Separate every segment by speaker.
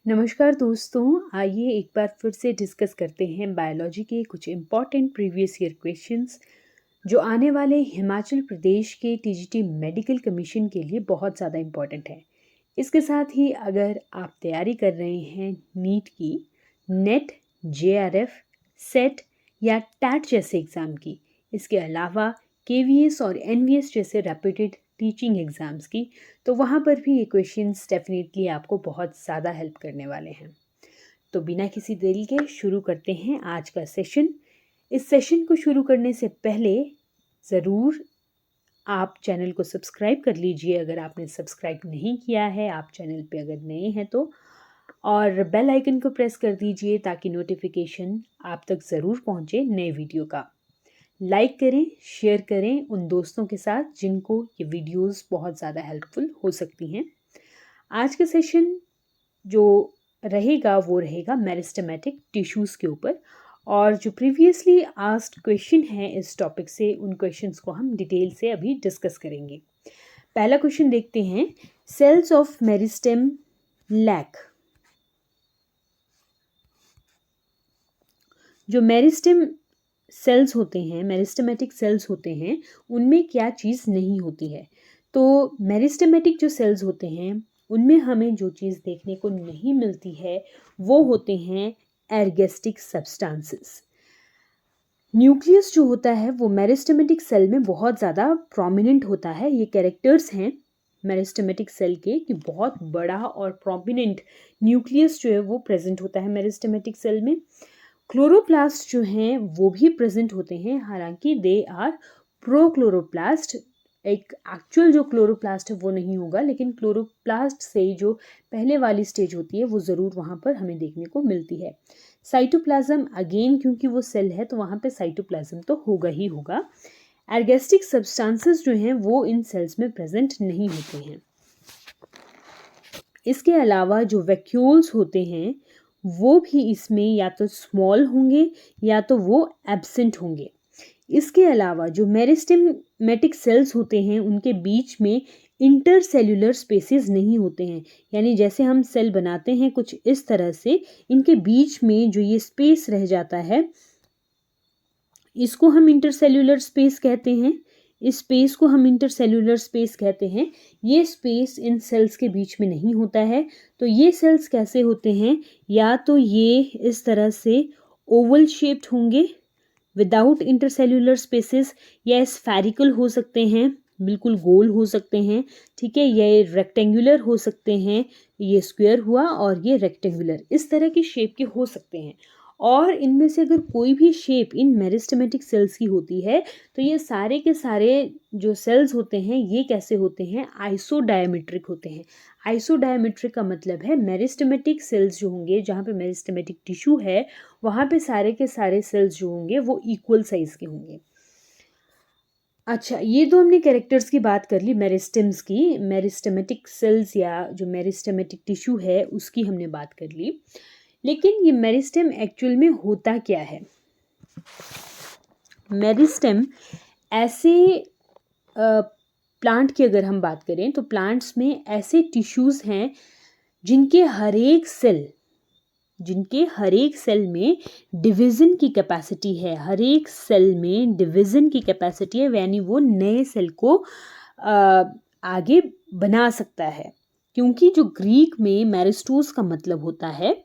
Speaker 1: नमस्कार दोस्तों, आइए एक बार फिर से डिस्कस करते हैं बायोलॉजी के कुछ इम्पॉर्टेंट प्रीवियस ईयर क्वेश्चंस जो आने वाले हिमाचल प्रदेश के टीजीटी मेडिकल कमीशन के लिए बहुत ज़्यादा इम्पॉर्टेंट है। इसके साथ ही अगर आप तैयारी कर रहे हैं नीट की, नेट, जेआरएफ, सेट या टैट जैसे एग्ज़ाम की, इसके अलावा केवीएस और एनवीएस जैसे रेप्यूटेड टीचिंग एग्ज़ाम्स की, तो वहाँ पर भी ये क्वेश्चंस डेफिनेटली आपको बहुत ज़्यादा हेल्प करने वाले हैं। तो बिना किसी देरी के शुरू करते हैं आज का सेशन। इस सेशन को शुरू करने से पहले ज़रूर आप चैनल को सब्सक्राइब कर लीजिए अगर आपने सब्सक्राइब नहीं किया है, आप चैनल पे अगर नए हैं तो, और बेल आइकन को प्रेस कर दीजिए ताकि नोटिफिकेशन आप तक ज़रूर पहुँचे नए वीडियो का। लाइक करें, शेयर करें उन दोस्तों के साथ जिनको ये वीडियोस बहुत ज़्यादा हेल्पफुल हो सकती हैं। आज का सेशन जो रहेगा वो रहेगा मेरिस्टेमेटिक टिश्यूज़ के ऊपर, और जो प्रीवियसली आस्क्ड क्वेश्चन है इस टॉपिक से, उन क्वेश्चंस को हम डिटेल से अभी डिस्कस करेंगे। पहला क्वेश्चन देखते हैं, सेल्स ऑफ मेरिस्टेम लैक। जो मेरिस्टेम सेल्स होते हैं, मेरिस्टेमेटिक सेल्स होते हैं, उनमें क्या चीज़ नहीं होती है? तो मेरिस्टेमेटिक जो सेल्स होते हैं उनमें हमें जो चीज़ देखने को नहीं मिलती है वो होते हैं एर्गेस्टिक सब्सटेंसेस। न्यूक्लियस जो होता है वो मेरिस्टेमेटिक सेल में बहुत ज़्यादा प्रोमिनेंट होता है। ये कैरेक्टर्स हैं मेरिस्टेमेटिक सेल के कि बहुत बड़ा और प्रोमिनेंट न्यूक्लियस जो है वो प्रेजेंट होता है मेरिस्टेमेटिक सेल में। क्लोरोप्लास्ट जो हैं वो भी प्रेजेंट होते हैं, हालांकि दे आर प्रोक्लोरोप्लास्ट। एक एक्चुअल जो क्लोरोप्लास्ट है वो नहीं होगा, लेकिन क्लोरोप्लास्ट से जो पहले वाली स्टेज होती है वो ज़रूर वहाँ पर हमें देखने को मिलती है। साइटोप्लाज्म, अगेन क्योंकि वो सेल है तो वहाँ पे साइटोप्लाज्म तो होगा ही होगा। एर्गेस्टिक सब्सटेंसेस जो हैं वो इन सेल्स में प्रेजेंट नहीं होते हैं। इसके अलावा जो वैक्यूल्स होते हैं वो भी इसमें या तो स्मॉल होंगे या तो वो एब्सेंट होंगे। इसके अलावा जो मेरिस्टेमेटिक सेल्स होते हैं उनके बीच में इंटरसेल्यूलर स्पेसेस नहीं होते हैं, यानी जैसे हम सेल बनाते हैं कुछ इस तरह से, इनके बीच में जो ये स्पेस रह जाता है इसको हम इंटरसेल्यूलर स्पेस कहते हैं। इस स्पेस को हम इंटरसेल्यूलर स्पेस कहते हैं। ये स्पेस इन सेल्स के बीच में नहीं होता है। तो ये सेल्स कैसे होते हैं? या तो ये इस तरह से ओवल शेप्ड होंगे विदाउट इंटरसेल्यूलर स्पेसेस, या स्फेरिकल हो सकते हैं, बिल्कुल गोल हो सकते हैं, ठीक है, ये रेक्टेंगुलर हो सकते हैं, ये स्क्वायर हुआ और ये रेक्टेंगुलर, इस तरह की शेप के हो सकते हैं। और इनमें से अगर कोई भी शेप इन मेरिस्टेमेटिक सेल्स की होती है तो ये सारे के सारे जो सेल्स होते हैं ये कैसे होते हैं? आइसोडायमेट्रिक होते हैं। आइसोडायमेट्रिक का मतलब है मेरिस्टेमेटिक सेल्स जो होंगे, जहाँ पे मेरिस्टेमेटिक टिश्यू है वहाँ पे सारे के सारे सेल्स जो होंगे वो इक्वल साइज के होंगे। अच्छा, ये तो हमने कैरेक्टर्स की बात कर ली मेरिस्टेम्स की, मेरिस्टेमेटिक सेल्स या जो मेरिस्टेमेटिक टिश्यू है उसकी हमने बात कर ली। लेकिन ये मेरिस्टेम एक्चुअल में होता क्या है? मेरिस्टेम ऐसे प्लांट की अगर हम बात करें तो प्लांट्स में ऐसे टिश्यूज़ हैं जिनके हर एक सेल में डिवीज़न की कैपेसिटी है। हर एक सेल में डिवीज़न की कैपेसिटी है, यानी वो नए सेल को आगे बना सकता है। क्योंकि जो ग्रीक में मेरिस्टोस का मतलब होता है,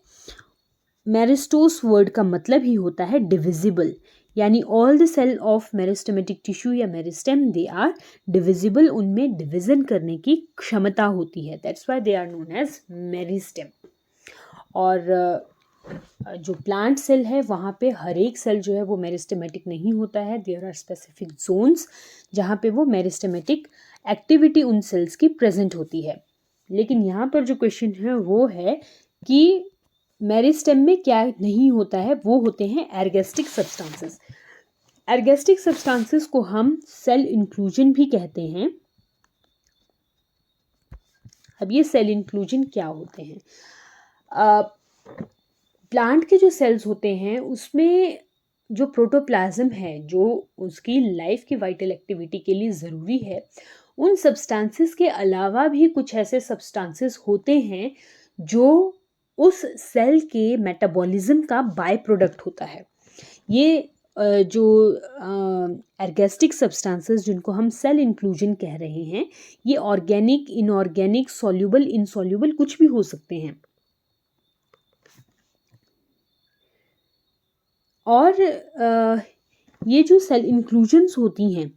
Speaker 1: मेरिस्टोस वर्ड का मतलब ही होता है डिविजिबल, यानी all the cell of meristematic tissue या मेरिस्टेम दे आर डिविजिबल, उनमें डिवीजन करने की क्षमता होती है, that's why they are known as meristem. और जो प्लांट सेल है वहाँ पे हर एक सेल जो है वो मेरिस्टेमेटिक नहीं होता है। देयर आर स्पेसिफिक जोन्स जहाँ पे वो मेरिस्टेमेटिक एक्टिविटी उन सेल्स की प्रेजेंट होती है। लेकिन यहाँ पर जो क्वेश्चन है वो है कि मेरिस्टेम में क्या नहीं होता है? वो होते हैं एर्गेस्टिक सब्सटेंसेस। एर्गेस्टिक सब्सटेंसेस को हम सेल इंक्लूजन भी कहते हैं। अब ये सेल इंक्लूजन क्या होते हैं? प्लांट के जो सेल्स होते हैं उसमें जो प्रोटोप्लाज्म है, जो उसकी लाइफ की वाइटल एक्टिविटी के लिए ज़रूरी है, उन सब्सटेंसेस के अलावा भी कुछ ऐसे सब्सटेंसेस होते हैं जो उस सेल के मेटाबॉलिज्म का बाय प्रोडक्ट होता है। ये जो एर्गेस्टिक सब्सटेंसेस जिनको हम सेल इंक्लूजन कह रहे हैं, ये ऑर्गेनिक, इनऑर्गेनिक, सॉल्युबल, इनसॉल्युबल कुछ भी हो सकते हैं। और ये जो सेल इंक्लूजन्स होती हैं,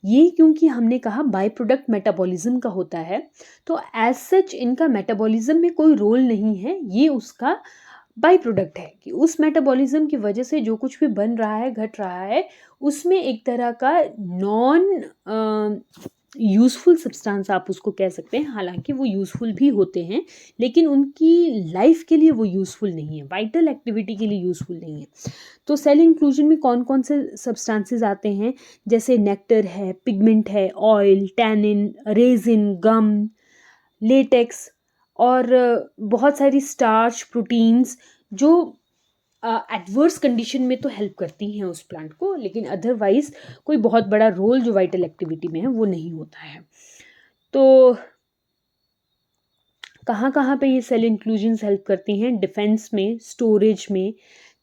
Speaker 1: ये क्योंकि हमने कहा बाय प्रोडक्ट मेटाबॉलिज्म का होता है, तो एज सच इनका मेटाबॉलिज्म में कोई रोल नहीं है, ये उसका बाय प्रोडक्ट है कि उस मेटाबॉलिज्म की वजह से जो कुछ भी बन रहा है, घट रहा है, उसमें एक तरह का नॉन यूज़फुल सब्सटेंस आप उसको कह सकते हैं। हालांकि वो यूज़फुल भी होते हैं, लेकिन उनकी लाइफ के लिए वो यूज़फुल नहीं है, वाइटल एक्टिविटी के लिए यूज़फुल नहीं है। तो सेल इंक्लूजन में कौन कौन से सब्सटेंसेस आते हैं, जैसे नेक्टर है, पिगमेंट है, ऑयल, टैनिन, रेजिन, गम, लेटेक्स और बहुत सारी स्टार्च, प्रोटीन्स जो एडवर्स कंडीशन में तो हेल्प करती हैं उस प्लांट को, लेकिन अदरवाइज कोई बहुत बड़ा रोल जो वाइटल एक्टिविटी में है वो नहीं होता है। तो कहाँ कहाँ पे ये सेल इंक्लूजन्स हेल्प करती हैं? डिफेंस में, स्टोरेज में,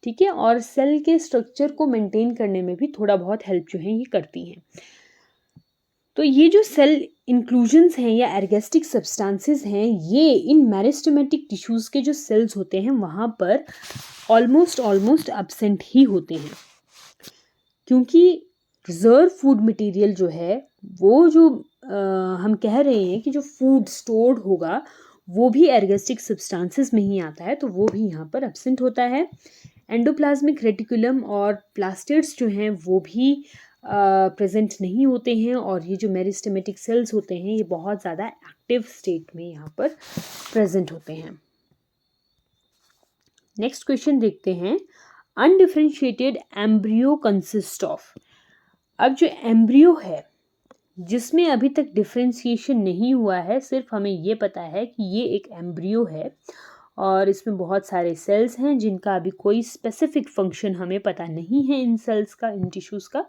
Speaker 1: ठीक है, और सेल के स्ट्रक्चर को मेंटेन करने में भी थोड़ा बहुत हेल्प जो है ये करती हैं। तो ये जो सेल इंक्लूजन्स हैं या एर्गेस्टिक सब्सटेंसेस हैं, ये इन मेरिस्टेमेटिक टिश्यूज़ के जो सेल्स होते हैं वहाँ पर ऑलमोस्ट एब्सेंट ही होते हैं, क्योंकि रिजर्व फूड मटेरियल जो है वो जो हम कह रहे हैं कि जो फूड स्टोर्ड होगा वो भी एर्गेस्टिक सब्सटेंसेस में ही आता है, तो वो भी यहाँ पर एब्सेंट होता है। एंडोप्लाज्मिक रेटिकुलम और प्लास्टिड्स जो हैं वो भी प्रेजेंट नहीं होते हैं, और ये जो मेरिस्टेमेटिक सेल्स होते हैं ये बहुत ज़्यादा एक्टिव स्टेट में यहाँ पर प्रेजेंट होते हैं। नेक्स्ट क्वेश्चन देखते हैं, अनडिफरेंशिएटेड एम्ब्रियो कंसिस्ट ऑफ। अब जो एम्ब्रियो है जिसमें अभी तक डिफरेंशिएशन नहीं हुआ है, सिर्फ हमें ये पता है कि ये एक एम्ब्रियो है और इसमें बहुत सारे सेल्स हैं जिनका अभी कोई स्पेसिफिक फंक्शन हमें पता नहीं है इन सेल्स का, इन टिश्यूज़ का।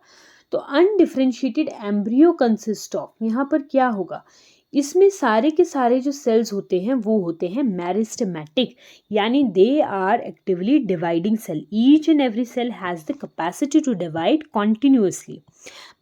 Speaker 1: तो अनडिफरेंशिएटेड एम्ब्रियो कंसिस्ट ऑफ, यहाँ पर क्या होगा, इसमें सारे के सारे जो सेल्स होते हैं वो होते हैं मेरिस्टेमेटिक, यानी they are actively dividing cell. Each and every cell has the capacity to divide continuously.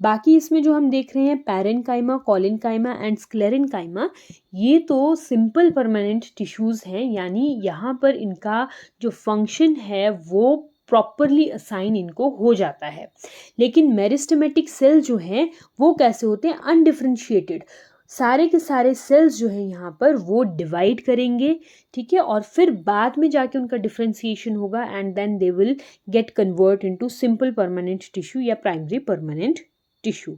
Speaker 1: बाकी इसमें जो हम देख रहे हैं पैरेन्काइमा, कोलिनकाइमा एंड स्क्लेरेन्काइमा, ये तो सिंपल परमानेंट टिश्यूज़ हैं, यानी यहाँ पर इनका जो फंक्शन है वो प्रॉपरली असाइन इनको हो जाता है। लेकिन मेरिस्टेमेटिक सेल जो हैं वो कैसे होते हैं, अनडिफरेंशिएटेड। सारे के सारे सेल्स जो हैं यहाँ पर वो डिवाइड करेंगे, ठीक है, और फिर बाद में जाके उनका डिफरेंशिएशन होगा and then they will get convert into simple permanent tissue या प्राइमरी परमानेंट टिश्यू।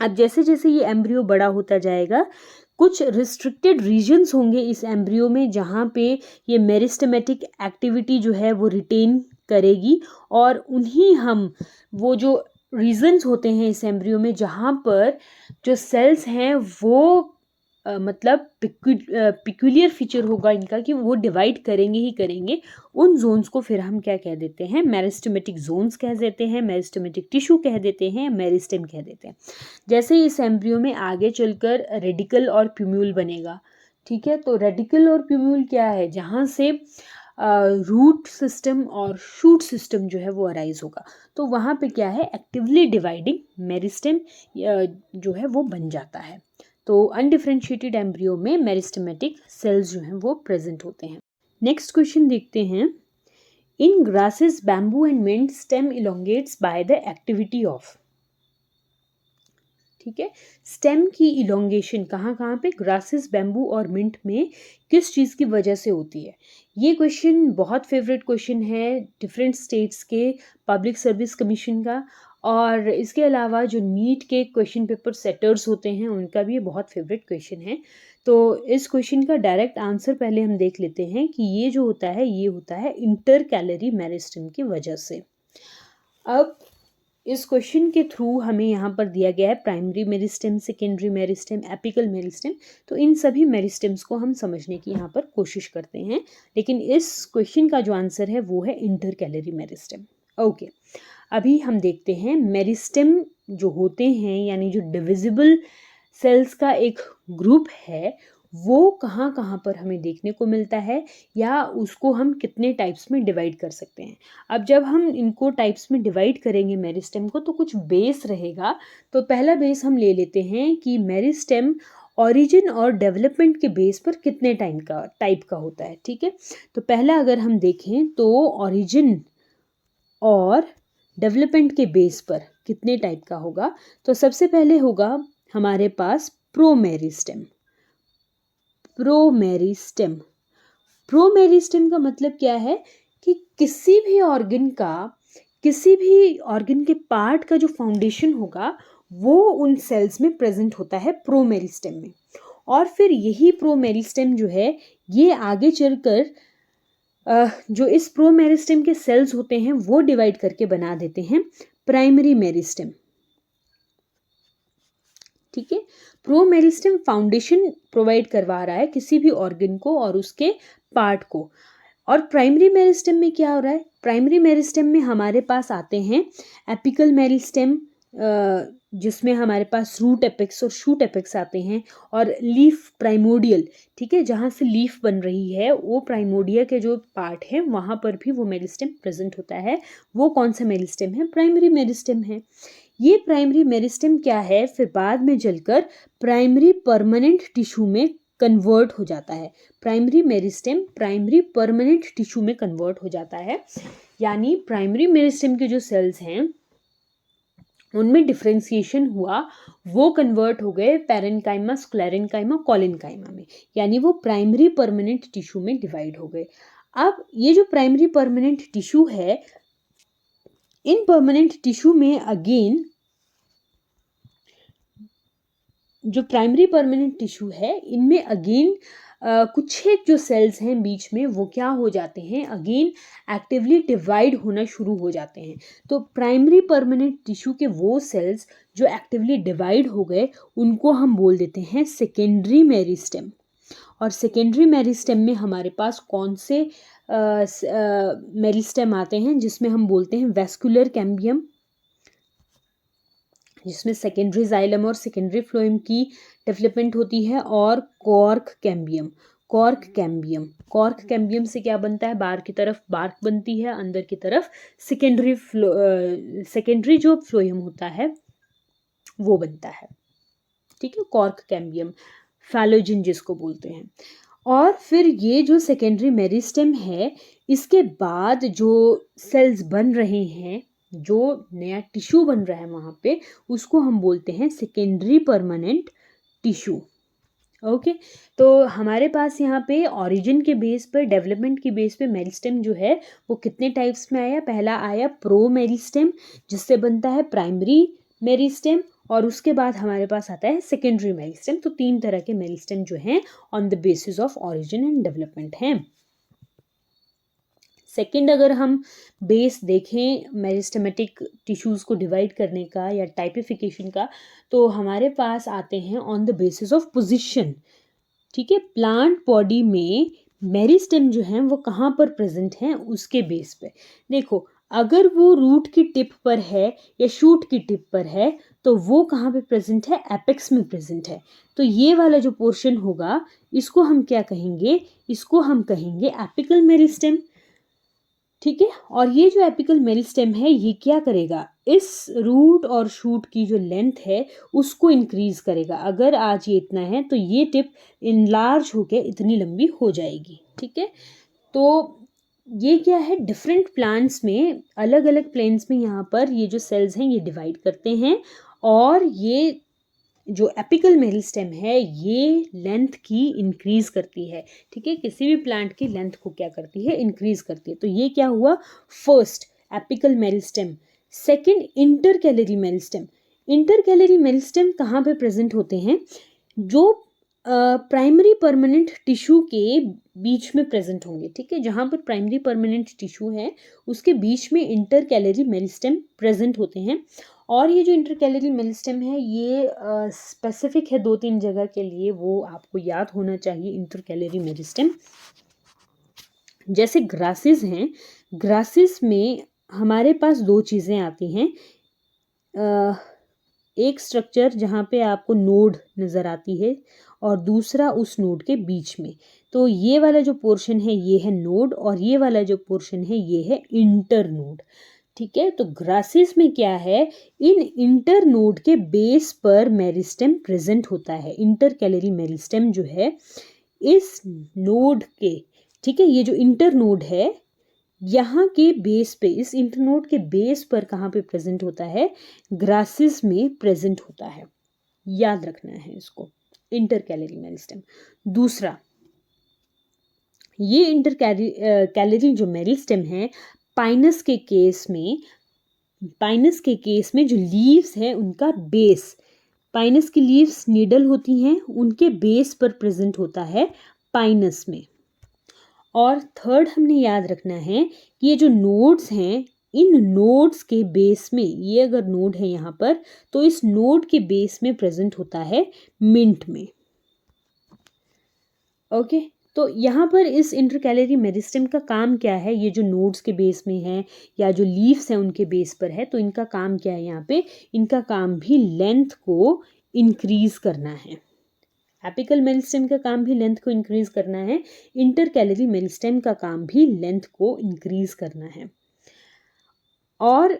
Speaker 1: अब जैसे जैसे ये एम्ब्रियो बड़ा होता जाएगा, कुछ रिस्ट्रिक्टेड रीजन्स होंगे इस एम्ब्रियो में जहाँ पे ये मेरिस्टेमेटिक एक्टिविटी जो है वो रिटेन करेगी, और उन्हीं हम वो जो रीजन्स होते हैं इस एम्ब्रियो में जहाँ पर जो सेल्स हैं वो मतलब पिक्यूलियर फीचर होगा इनका कि वो डिवाइड करेंगे ही करेंगे, उन जोन्स को फिर हम क्या कह देते हैं, मेरिस्टेमेटिक जोन्स कह देते हैं, मेरिस्टेमेटिक टिश्यू कह देते हैं, मेरिस्टेम कह देते हैं। जैसे इस एम्ब्रियो में आगे चलकर रेडिकल और प्यूम्यूल बनेगा, ठीक है, तो रेडिकल और प्यूम्यूल क्या है, जहाँ से रूट सिस्टम और शूट सिस्टम जो है वो अराइज होगा, तो वहाँ पे क्या है, एक्टिवली डिवाइडिंग मेरिस्टेम जो है वो बन जाता है। तो अनडिफरेंशिएटेड एम्ब्रियो में मेरिस्टेमेटिक सेल्स जो हैं वो प्रेजेंट होते हैं। नेक्स्ट क्वेश्चन देखते हैं, in grasses, bamboo and mint stem elongates by the activity of. ठीक है, स्टेम की इलोंगेशन कहाँ कहाँ पे, ग्रासेस, बैम्बू और मिंट में किस चीज़ की वजह से होती है। ये क्वेश्चन बहुत फेवरेट क्वेश्चन है डिफरेंट स्टेट्स के पब्लिक सर्विस कमीशन का, और इसके अलावा जो नीट के क्वेश्चन पेपर सेटर्स होते हैं उनका भी ये बहुत फेवरेट क्वेश्चन है। तो इस क्वेश्चन का डायरेक्ट आंसर पहले हम देख लेते हैं कि ये जो होता है ये होता है इंटर कैलरी मेरिस्टेम की वजह से। अब इस क्वेश्चन के थ्रू हमें यहाँ पर दिया गया है primary meristem, secondary meristem, apical meristem, तो इन सभी मेरिस्टेम्स को हम समझने की यहाँ पर कोशिश करते हैं, लेकिन इस क्वेश्चन का जो आंसर है वो है इंटर कैलरी मेरिस्टेम। ओके, अभी हम देखते हैं मेरिस्टेम जो होते हैं, यानी जो डिविजिबल सेल्स का एक ग्रुप है, वो कहाँ कहाँ पर हमें देखने को मिलता है, या उसको हम कितने टाइप्स में डिवाइड कर सकते हैं। अब जब हम इनको टाइप्स में डिवाइड करेंगे मेरिस्टेम को, तो कुछ बेस रहेगा। तो पहला बेस हम ले लेते हैं कि मेरिस्टेम ऑरिजिन और डेवलपमेंट के बेस पर कितने टाइप का होता है। ठीक है, तो पहला अगर हम देखें तो ऑरिजिन और डेवलपमेंट के बेस पर कितने टाइप का होगा, तो सबसे पहले होगा हमारे पास प्रोमेरिस्टेम। प्रोमेरिस्टेम प्रोमेरिस्टेम का मतलब क्या है कि किसी भी ऑर्गन के पार्ट का जो फाउंडेशन होगा वो उन सेल्स में प्रेजेंट होता है प्रोमेरिस्टेम में। और फिर यही प्रोमेरिस्टेम जो है ये आगे चलकर जो इस प्रोमेरिस्टेम के सेल्स होते हैं वो डिवाइड करके बना देते हैं प्राइमरी मेरिस्टेम। ठीक है, प्रोमेरिस्टेम फाउंडेशन प्रोवाइड करवा रहा है किसी भी ऑर्गन को और उसके पार्ट को। और प्राइमरी मेरिस्टेम में क्या हो रहा है, प्राइमरी मेरिस्टेम में हमारे पास आते हैं एपिकल मेरिस्टेम, जिसमें हमारे पास रूट एपेक्स और शूट एपेक्स आते हैं, और लीफ प्राइमोडियल। ठीक है, जहाँ से लीफ बन रही है वो प्राइमोडिया के जो पार्ट है वहाँ पर भी वो मेरिस्टेम प्रेजेंट होता है। वो कौन सा मेरिस्टेम है, प्राइमरी मेरिस्टेम है। ये प्राइमरी मेरिस्टेम क्या है, फिर बाद में चलकर प्राइमरी परमानेंट टिश्यू में कन्वर्ट हो जाता है। Primary meristem primary permanent tissue में कन्वर्ट हो जाता है, यानी प्राइमरी मेरिस्टेम के जो सेल्स हैं उनमें डिफ्रेंसिएशन हुआ, वो कन्वर्ट हो गए पैरेन्काइमा, स्क्लेरेन्काइमा, कोलेन्काइमा में, यानी वो प्राइमरी परमानेंट टिश्यू में डिवाइड हो गए। अब ये जो प्राइमरी परमानेंट टिश्यू है, इन परमानेंट टिश्यू में अगेन जो प्राइमरी परमानेंट टिश्यू है इनमें अगेन कुछ एक जो सेल्स हैं बीच में वो क्या हो जाते हैं, अगेन एक्टिवली डिवाइड होना शुरू हो जाते हैं। तो प्राइमरी परमानेंट टिश्यू के वो सेल्स जो एक्टिवली डिवाइड हो गए उनको हम बोल देते हैं सेकेंडरी मेरिस्टेम। और सेकेंडरी मेरिस्टेम में हमारे पास कौन से मेरिस्टेम आते हैं, जिसमें हम बोलते हैं वेस्कुलर कैम्बियम, जिसमें सेकेंडरी जाइलम और सेकेंडरी फ्लोएम की डेवलपमेंट होती है, और कॉर्क कैम्बियम। कॉर्क कैम्बियम से क्या बनता है, बाहर की तरफ बार्क बनती है, अंदर की तरफ सेकेंडरी जो फ्लोएम होता है वो बनता है। ठीक है, कॉर्क कैम्बियम, फैलोजिन जिसको बोलते हैं। और फिर ये जो सेकेंडरी मेरिस्टेम है, इसके बाद जो सेल्स बन रहे हैं, जो नया टिश्यू बन रहा है वहाँ पे, उसको हम बोलते हैं सेकेंडरी परमानेंट टिश्यू। ओके, तो हमारे पास यहाँ पे ऑरिजिन के बेस पर, डेवलपमेंट के बेस पे मेरिस्टेम जो है वो कितने टाइप्स में आया। पहला आया प्रो मेरिस्टेम, जिससे बनता है प्राइमरी मेरिस्टेम, और उसके बाद हमारे पास आता है सेकेंडरी मेरिस्टेम। तो 3 तरह के मेरिस्टेम जो हैं on the basis of origin and development हैं। सेकेंड, अगर हम बेस देखें मेरिस्टेमेटिक टिश्यूज़ को डिवाइड करने का या टाइपिफिकेशन का, तो हमारे पास आते हैं on the basis of position. ठीक है, प्लांट बॉडी में मेरिस्टेम जो हैं वो कहाँ पर प्रेजेंट हैं उसके बेस पे। देखो, अगर वो रूट की टिप पर है या शूट की टिप पर है तो वो कहाँ पे प्रेजेंट है, एपेक्स में प्रेजेंट है। तो ये वाला जो पोर्शन होगा इसको हम क्या कहेंगे, इसको हम कहेंगे एपिकल मेरिस्टेम। ठीक है, और ये जो एपिकल मेरिस्टेम है ये क्या करेगा, इस रूट और शूट की जो लेंथ है उसको इंक्रीज करेगा। अगर आज ये इतना है तो ये टिप इनलार्ज होकर इतनी लंबी हो जाएगी। ठीक है, तो ये क्या है, डिफरेंट प्लांट्स में अलग अलग प्लेन्स में यहाँ पर ये जो सेल्स हैं ये डिवाइड करते हैं, और ये जो एपिकल मेरिस्टेम है ये लेंथ की इंक्रीज करती है। ठीक है, किसी भी प्लांट की लेंथ को क्या करती है, इंक्रीज करती है। तो ये क्या हुआ, first apical meristem. Second, intercalary meristem. Intercalary meristem कहाँ पे प्रेजेंट होते हैं, जो प्राइमरी परमानेंट टिश्यू के बीच में प्रेजेंट होंगे। ठीक है, जहाँ पर प्राइमरी परमानेंट टिश्यू है उसके बीच में इंटरकैलरी मेरिस्टेम प्रेजेंट होते हैं। और ये जो इंटरकैलरी मेरिस्टेम है ये स्पेसिफिक है 2-3 जगह के लिए, वो आपको याद होना चाहिए। इंटरकैलरी मेरिस्टेम जैसे ग्रासेस हैं, ग्रासेस में हमारे पास 2 चीज़ें आती हैं। एक स्ट्रक्चर जहाँ पे आपको नोड नज़र आती है, और दूसरा उस नोड के बीच में। तो ये वाला जो पोर्शन है ये है नोड और ये वाला जो पोर्शन है ये है इंटर नोड। ठीक है, तो ग्रासेस में क्या है, इन इंटर नोड के बेस पर मेरिस्टेम प्रेजेंट होता है। इंटर कैलरी मेरिस्टेम जो है इस नोड के, ठीक है, ये जो इंटर नोड है यहाँ के बेस पे, इस इंटर नोड के बेस पर कहाँ पे प्रेजेंट होता है, ग्रासेस में प्रेजेंट होता है। याद रखना है इसको, इंटर कैलरी मेरिस्टेम। दूसरा, ये इंटर कैलरी जो मेरिस्टेम है, पाइनस के केस में जो लीव्स है उनका बेस, पाइनस की लीव्स नीडल होती हैं, उनके बेस पर प्रेजेंट होता है पाइनस में। और थर्ड हमने याद रखना है कि ये जो नोड्स हैं, इन नोड्स के बेस में, ये अगर नोड है यहाँ पर तो इस नोड के बेस में प्रेजेंट होता है मिंट में। ओके, तो यहाँ पर इस इंटरकैलरी मेरिस्टेम का काम क्या है, ये जो नोड्स के बेस में है या जो लीव्स हैं उनके बेस पर है, तो इनका काम क्या है, यहाँ पे इनका काम भी लेंथ को इंक्रीज करना है। एपिकल मेरिस्टेम का काम भी लेंथ को इंक्रीज करना है, इंटरकैलरी मेरिस्टेम का काम भी लेंथ को इंक्रीज करना है। और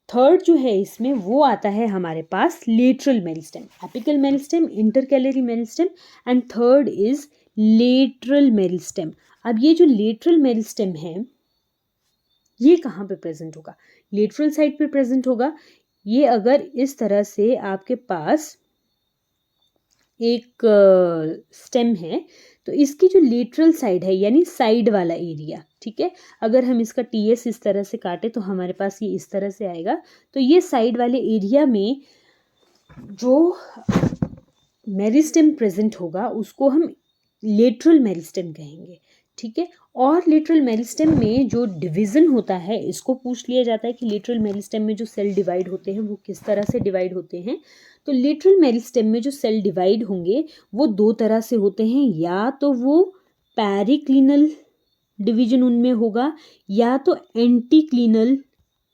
Speaker 1: थर्ड जो है इसमें वो आता है हमारे पास lateral meristem. Apical meristem, intercalary meristem and third is lateral meristem. अब ये जो लेटरल मेरिस्टेम है ये कहाँ पे प्रेजेंट होगा, लेटरल साइड पे प्रेजेंट होगा। ये अगर इस तरह से आपके पास एक स्टेम है तो इसकी जो लेटरल साइड है यानी साइड वाला एरिया, ठीक है, अगर हम इसका टीएस इस तरह से काटे तो हमारे पास ये इस तरह से आएगा। तो ये साइड वाले एरिया में जो मेरिस्टेम प्रेजेंट होगा उसको हम लेटरल मेरिस्टेम कहेंगे। ठीक है, और लेटरल मेरिस्टेम में जो डिवीज़न होता है इसको पूछ लिया जाता है कि लेटरल मेरिस्टेम में जो सेल डिवाइड होते हैं वो किस तरह से डिवाइड होते हैं। तो लेटरल मेरिस्टेम में जो सेल डिवाइड होंगे वो दो तरह से होते हैं, या तो वो पैरिक्लिनल डिवीजन उनमें होगा या तो एंटीक्लिनल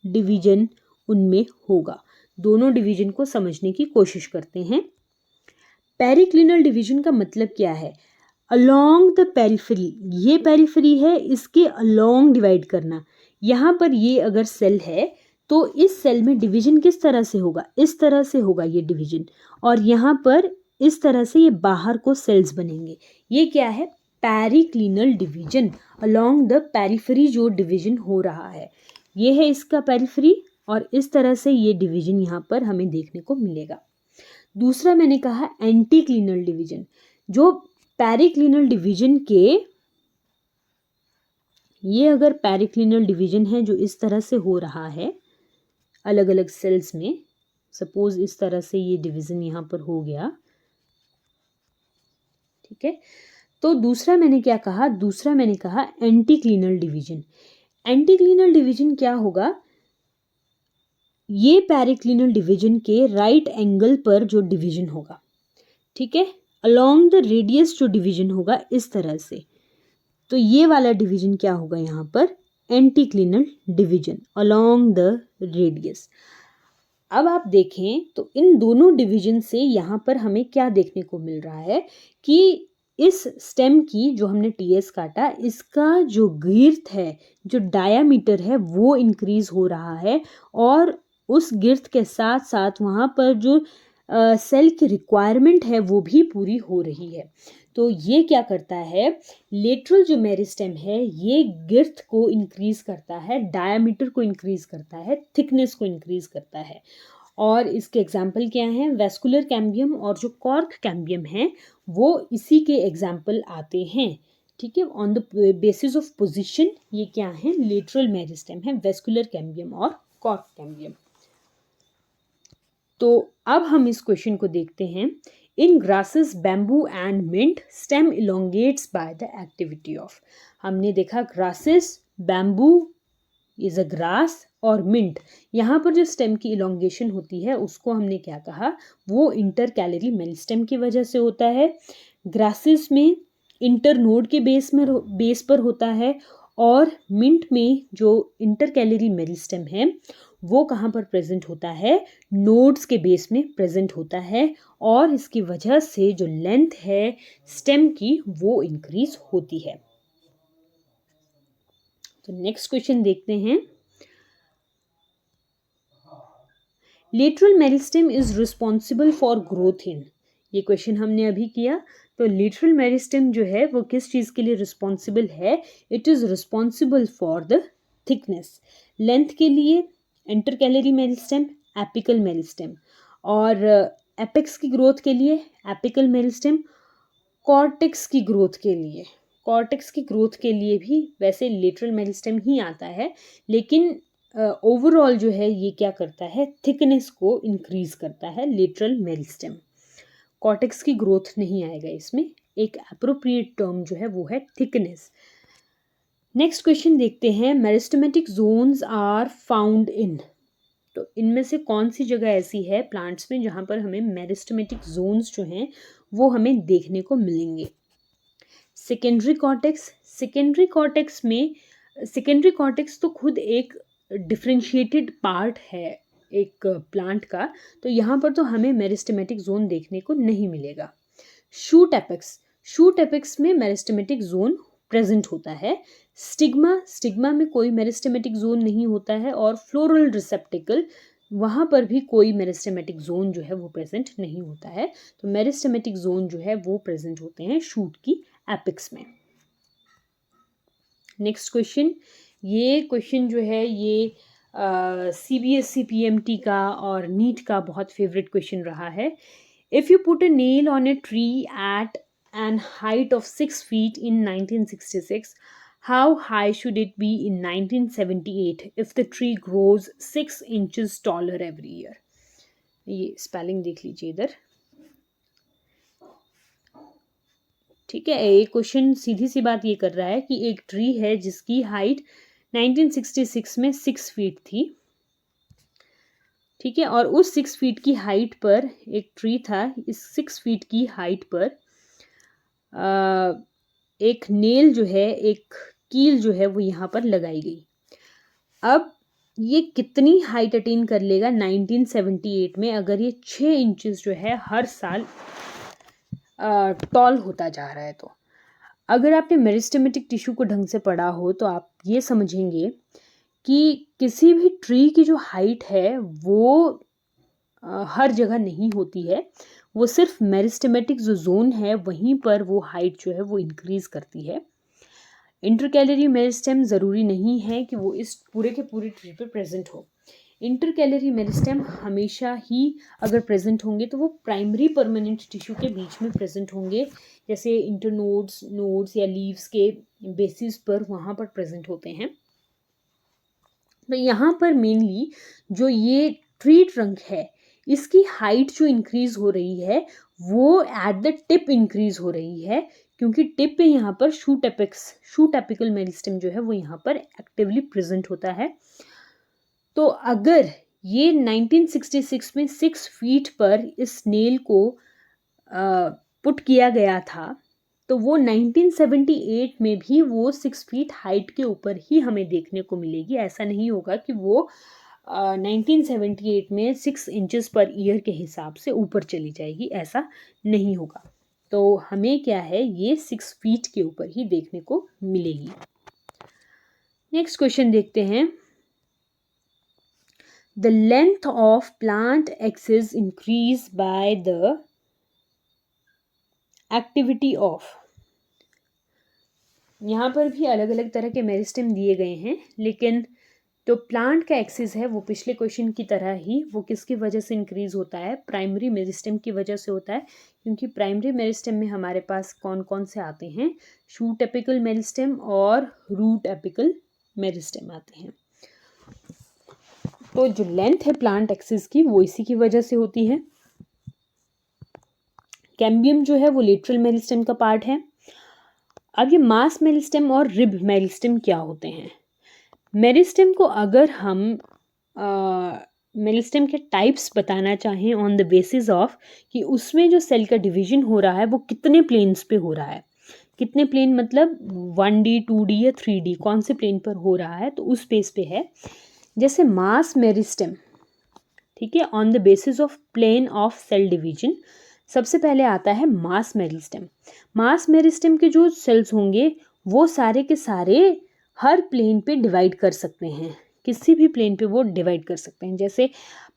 Speaker 1: डिवीजन उनमें होगा। दोनों डिवीजन को समझने की कोशिश करते हैं। पैरिक्लिनल डिवीजन का मतलब क्या है, अलोंग द पेरिफेरी, ये पेरिफेरी है इसके अलोंग डिवाइड करना। यहाँ पर ये अगर सेल है तो इस सेल में डिवीजन किस तरह से होगा, इस तरह से होगा ये डिवीजन, और यहाँ पर इस तरह से ये बाहर को सेल्स बनेंगे। ये क्या है, पैरिक्लिनल डिवीजन, अलोंग द पेरिफेरी जो डिवीजन हो रहा है ये है इसका पेरिफेरी, और इस तरह से ये डिवीजन यहाँ पर हमें देखने को मिलेगा। दूसरा मैंने कहा एंटीक्लिनल डिवीजन, जो पैरिक्लिनल डिवीजन के, ये अगर पैरिक्लिनल डिवीजन है जो इस तरह से हो रहा है अलग अलग सेल्स में, सपोज इस तरह से ये डिवीजन यहाँ पर हो गया, ठीक है। तो दूसरा मैंने क्या कहा, दूसरा मैंने कहा एंटीक्लिनल डिवीजन। एंटीक्लिनल डिवीजन क्या होगा, ये पैरिक्लिनल डिवीजन के राइट एंगल पर जो डिवीजन होगा, ठीक है, अलोंग द रेडियस जो डिवीजन होगा इस तरह से, तो ये वाला डिवीजन क्या होगा यहाँ पर, एंटीक्लिनल डिवीजन अलोंग द रेडियस। अब आप देखें तो इन दोनों डिवीजन से यहाँ पर हमें क्या देखने को मिल रहा है कि इस स्टेम की जो हमने टीएस काटा, इसका जो गिर्थ है, जो डायामीटर है वो इंक्रीज हो रहा है, और उस गिर्थ के साथ साथ वहाँ पर जो सेल की रिक्वायरमेंट है वो भी पूरी हो रही है। तो ये क्या करता है, लेटरल जो मेरिस्टेम है ये गिर्थ को इंक्रीज करता है, डायामीटर को इंक्रीज करता है, थिकनेस को इंक्रीज करता है। और इसके एग्जाम्पल क्या हैं, वेस्कुलर कैम्बियम और जो कॉर्क कैम्बियम है वो इसी के एग्जाम्पल आते हैं। ठीक है, on the basis of position ये क्या है, लेटरल मेरिस्टेम है, वेस्कुलर कैम्बियम और कॉर्क कैम्बियम। तो अब हम इस क्वेश्चन को देखते हैं। In grasses bamboo and mint stem elongates by the activity of, हमने देखा grasses, bamboo is a grass और मिंट, यहाँ पर जो स्टेम की इलोंगेशन होती है उसको हमने क्या कहा, वो इंटरकैलरी मेरिस्टेम की वजह से होता है। ग्रासेस में इंटरनोड के बेस पर होता है, और मिंट में जो इंटरकैलरी मेरिस्टेम है वो कहाँ पर प्रेजेंट होता है, नोड्स के बेस में प्रेजेंट होता है, और इसकी वजह से जो लेंथ है स्टेम की वो इंक्रीज होती है। तो नेक्स्ट क्वेश्चन देखते हैं। Lateral meristem is responsible for growth in, ये क्वेश्चन हमने अभी किया। तो लेटरल मेरिस्टेम जो है वो किस चीज़ के लिए रिस्पॉन्सिबल है, it is responsible for the thickness, length के लिए इंटरकैलरी मेरिस्टेम, एपिकल मेरिस्टेम, और एपेक्स की ग्रोथ के लिए एपिकल मेरिस्टेम, कॉर्टेक्स की ग्रोथ के लिए, कॉर्टेक्स की ग्रोथ के लिए भी वैसे लेटरल मेरिस्टेम ही आता है, लेकिन ओवरऑल जो है ये क्या करता है, थिकनेस को इंक्रीज करता है लेटरल मेरिस्टेम। कॉर्टेक्स की ग्रोथ नहीं आएगा इसमें, एक एप्रोप्रिएट टर्म जो है वो है थिकनेस। नेक्स्ट क्वेश्चन देखते हैं, meristematic zones are found in, तो इनमें से कौन सी जगह ऐसी है प्लांट्स में जहाँ पर हमें मेरिस्टेमेटिक जोन्स जो हैं वो हमें देखने को मिलेंगे। सेकेंडरी कॉर्टेक्स, सेकेंडरी कॉर्टेक्स में, सेकेंडरी कॉर्टेक्स तो खुद एक डिफ्रेंशिएटेड पार्ट है एक प्लांट का, तो यहाँ पर तो हमें मेरिस्टेमेटिक जोन देखने को नहीं मिलेगा। शूट एपेक्स, शूट एपेक्स में मेरिस्टेमेटिक जोन प्रेजेंट होता है। स्टिग्मा, स्टिग्मा में कोई मेरिस्टेमेटिक जोन नहीं होता है, और फ्लोरल रिसेप्टिकल, वहाँ पर भी कोई मेरिस्टेमेटिक जोन जो है वो प्रेजेंट नहीं होता है। तो मेरिस्टेमेटिक जोन जो है वो प्रेजेंट होते हैं शूट की एपेक्स में। नेक्स्ट क्वेश्चन, ये क्वेश्चन जो है ये CBSE PMT का और नीट का बहुत फेवरेट क्वेश्चन रहा है। If you put a nail on a tree at an height of 6 feet in 1966, how high should it be in 1978 if the tree grows 6 inches taller every year? ये spelling देख लीजिए इधर, ठीक है। ये question सीधी सी बात ये कर रहा है कि एक ट्री है जिसकी हाइट 1966 में 6 feet थी, ठीक है, और उस 6 feet की हाइट पर एक ट्री था, इस 6 feet की हाइट पर एक नेल जो है, एक कील जो है वो यहाँ पर लगाई गई। अब ये कितनी हाइट अटेन कर लेगा 1978 में, अगर ये 6 इंचेस जो है हर साल टॉल होता जा रहा है। तो अगर आपने मेरिस्टेमेटिक टिश्यू को ढंग से पढ़ा हो तो आप ये समझेंगे कि किसी भी ट्री की जो हाइट है वो हर जगह नहीं होती है, वो सिर्फ मेरिस्टेमेटिक जो जोन है वहीं पर वो हाइट जो है वो इंक्रीज करती है। इंटरकैलरी मेरिस्टेम ज़रूरी नहीं है कि वो इस पूरे के पूरे ट्री पर प्रेजेंट हो। इंटरकैलरी मेरिस्टेम हमेशा ही अगर प्रेजेंट होंगे तो वो प्राइमरी परमानेंट टिश्यू के बीच में प्रेजेंट होंगे, जैसे इंटरनोड्स, नोड्स या लीव्स के बेसिस पर वहाँ पर प्रेजेंट होते हैं। तो यहाँ पर मेनली जो ये ट्री ट्रंक है इसकी हाइट जो इंक्रीज हो रही है वो एट द टिप इंक्रीज हो रही है, क्योंकि टिप पे यहाँ पर shoot apex, shoot apical meristem जो है वो यहाँ पर एक्टिवली प्रेजेंट होता है। तो अगर ये 1966 में 6 feet पर इस नेल को पुट किया गया था, तो वो 1978 में भी वो 6 feet हाइट के ऊपर ही हमें देखने को मिलेगी। ऐसा नहीं होगा कि वो 1978 में 6 inches पर ईयर के हिसाब से ऊपर चली जाएगी, ऐसा नहीं होगा। तो हमें क्या है, ये 6 feet के ऊपर ही देखने को मिलेगी। नेक्स्ट क्वेश्चन देखते हैं, the length of plant axis increase by the activity of, यहाँ पर भी अलग अलग तरह के मेरिस्टेम दिए गए हैं, लेकिन तो प्लांट का एक्सिस है वो पिछले क्वेश्चन की तरह ही वो किसकी वजह से इंक्रीज होता है, प्राइमरी मेरिस्टेम की वजह से होता है, क्योंकि प्राइमरी मेरिस्टेम में हमारे पास कौन कौन से आते हैं, शूट एपिकल मेरिस्टेम और रूट एपिकल मेरिस्टेम आते हैं। तो जो लेंथ है प्लांट एक्सिस की वो इसी की वजह से होती है। कैम्बियम जो है वो लेटरल मेरिस्टेम का पार्ट है। अब ये मास मेरिस्टेम और रिब मेरिस्टेम क्या होते हैं? मेरिस्टेम को अगर हम मेरिस्टेम के टाइप्स बताना चाहें ऑन द बेसिस ऑफ कि उसमें जो सेल का डिवीजन हो रहा है वो कितने प्लेन्स पे हो रहा है, कितने प्लेन मतलब 1D 2D या 3D कौन से प्लेन पर हो रहा है, तो उस बेस पे है। जैसे मास मेरिस्टेम, ठीक है, on the basis of plane of cell division सबसे पहले आता है मास मेरिस्टेम। मास मेरिस्टेम के जो सेल्स होंगे वो सारे के सारे हर प्लेन पे डिवाइड कर सकते हैं, किसी भी प्लेन पे वो डिवाइड कर सकते हैं। जैसे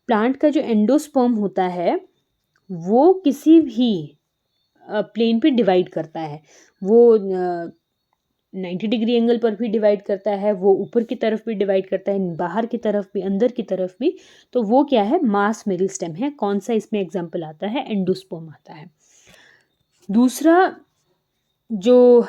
Speaker 1: प्लांट का जो एंडोस्पर्म होता है वो किसी भी प्लेन पे डिवाइड करता है, वो 90 डिग्री एंगल पर भी डिवाइड करता है, वो ऊपर की तरफ भी डिवाइड करता है, बाहर की तरफ भी, अंदर की तरफ भी। तो वो क्या है, मास मेरिस्टेम है। कौन सा इसमें एग्जाम्पल आता है, एंडोस्पर्म आता है। दूसरा जो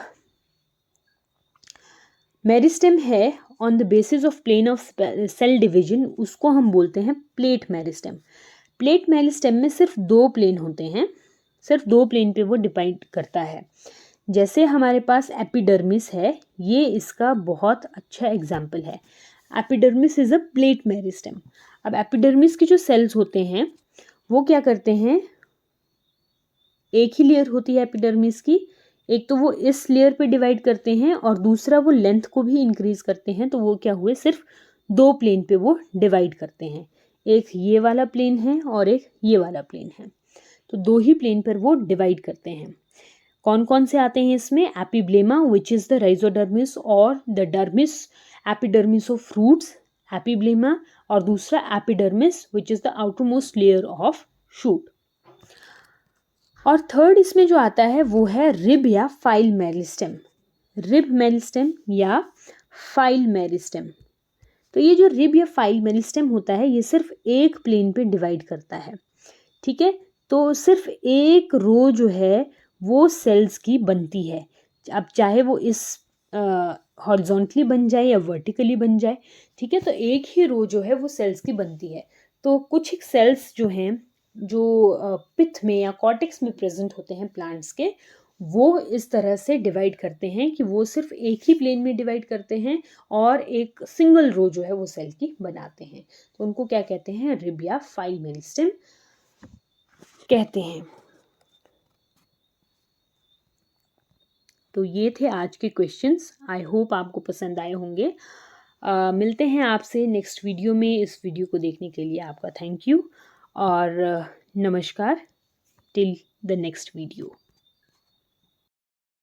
Speaker 1: मेरिस्टेम है on the basis of plane of cell division, उसको हम बोलते हैं प्लेट मेरिस्टेम। प्लेट मेरिस्टेम में सिर्फ 2 प्लेन होते हैं, सिर्फ 2 प्लेन पे वो डिपेंड करता है। जैसे हमारे पास एपिडर्मिस है, ये इसका बहुत अच्छा एग्जाम्पल है। Epidermis is a plate meristem. अब एपिडर्मिस के जो सेल्स होते हैं वो क्या करते हैं, एक ही लेयर होती है एपिडर्मिस की, एक तो वो इस लेयर पे डिवाइड करते हैं और दूसरा वो लेंथ को भी इंक्रीज करते हैं। तो वो क्या हुए, सिर्फ 2 प्लेन पे वो डिवाइड करते हैं, एक ये वाला प्लेन है और एक ये वाला प्लेन है। तो 2 ही प्लेन पर वो डिवाइड करते हैं। कौन कौन से आते हैं इसमें, एपिब्लेमा विच इज द राइजोडर्मिस और the dermis epidermis of fruits, epiblema, और दूसरा epidermis which is the outer most layer of shoot. और थर्ड इसमें जो आता है वो है रिब या फाइल मेरिस्टेम, रिब मेरिस्टेम या फाइल मेरिस्टेम। तो ये जो रिब या फाइल मेरिस्टेम होता है ये सिर्फ एक प्लेन पे डिवाइड करता है, ठीक है। तो सिर्फ एक रो जो है वो सेल्स की बनती है, अब चाहे वो इस हॉरिजॉन्टली बन जाए या वर्टिकली बन जाए, ठीक है। तो एक ही रो जो है वो सेल्स की बनती है। तो कुछ सेल्स जो हैं जो पिथ में या कॉर्टेक्स में प्रेजेंट होते हैं प्लांट्स के, वो इस तरह से डिवाइड करते हैं कि वो सिर्फ एक ही प्लेन में डिवाइड करते हैं और एक सिंगल रो जो है वो सेल की बनाते हैं। तो उनको क्या कहते हैं, रिब या फाइल मेरिस्टेम कहते हैं। तो ये थे आज के क्वेश्चंस, आई होप आपको पसंद आए होंगे। मिलते हैं आपसे नेक्स्ट वीडियो में। इस वीडियो को देखने के लिए आपका थैंक यू और नमस्कार, टिल द नेक्स्ट वीडियो।